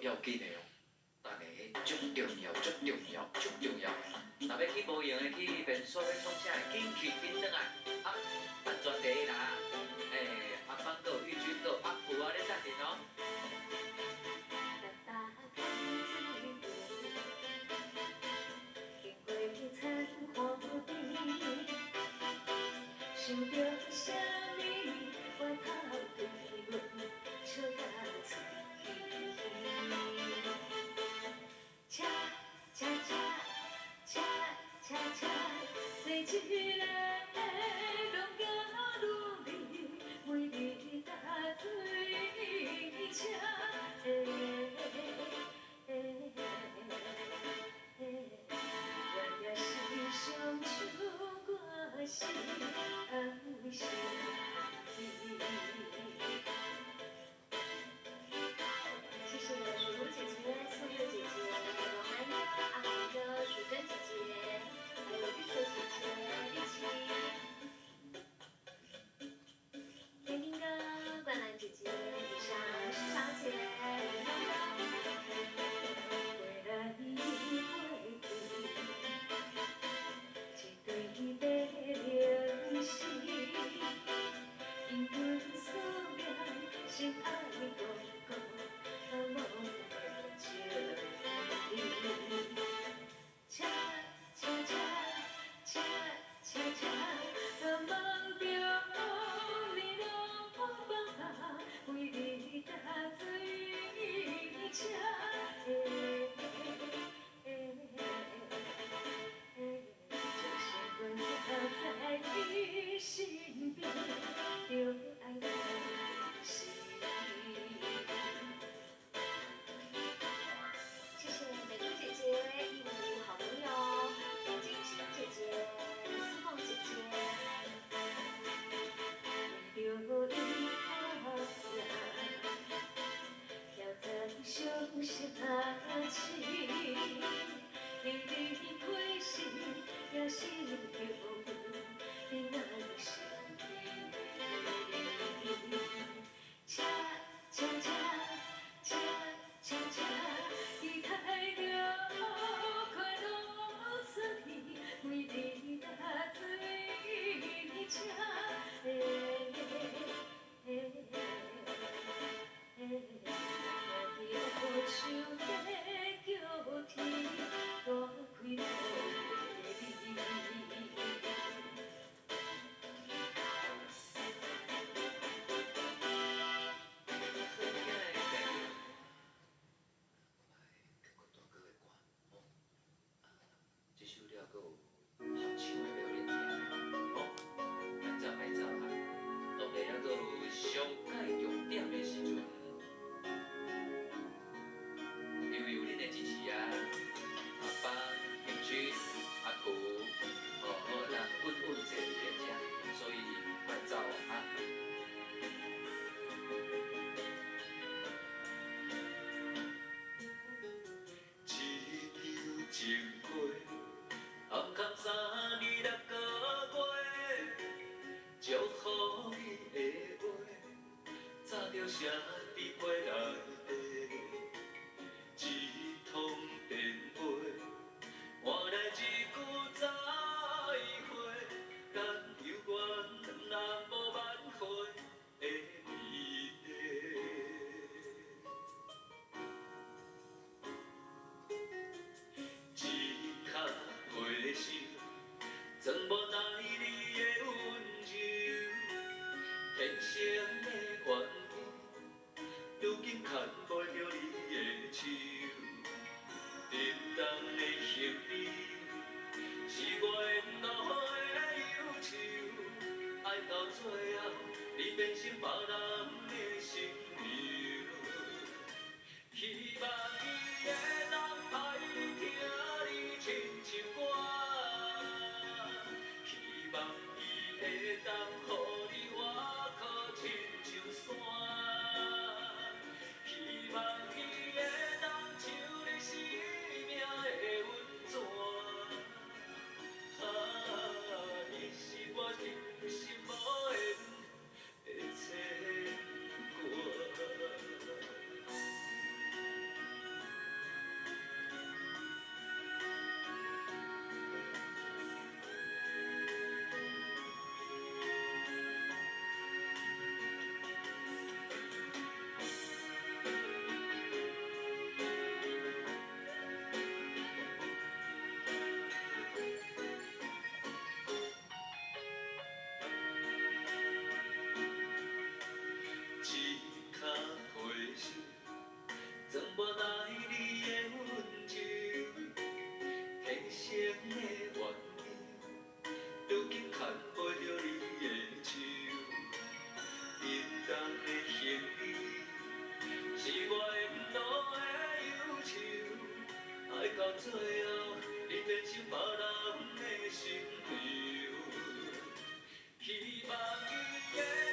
要紧的哦，大家足重要，足重要，足重要。若要去无用的去便所要创啥？紧去紧转来，安全第一啦！阿邦哥、玉君哥、阿婆啊，咧等你哦。想着啥物，我头对阮笑甲出气。车车车车车车，坐一个拢到路边，每日搭水车。我也是想唱歌是安心你。谢谢水如姐姐、素月姐姐、罗涵呀、阿涵哥、水珍姐姐，还有玉雪姐姐一起。天天哥、冠兰姐姐，以上是小姐，回来一对白灵丝，因阮所命心爱公公，梦着情意。车车车车车车，梦着你拢放下，为你搭水车。在你身边，就爱到死。谢谢美珠姐姐、义母好朋友、金星姐姐、思梦姐姐。为着你好呀，要在相下起，日日开心也是着。你那里身边，车车车车车车，你太着快乐出去，每日搭水车。我好想要叫天大开路给你。这首了个有合唱的了恁听的，哦，歹走歹走哈。落来了个上界重点的时阵，因为有恁的支持啊，阿爸、平君、阿姑，咱稳稳坐伫咧遮，所以歹走啊。一场情过。暗藏3、2、6个月，祝福你的话，早着写伫批内底。一通电话，换来一句再会，但犹原若无挽回的美丽。一脚回首，装无奈你的温柔，天生的缘分，如今牵最后，你变成别人的新娘。希望伊的。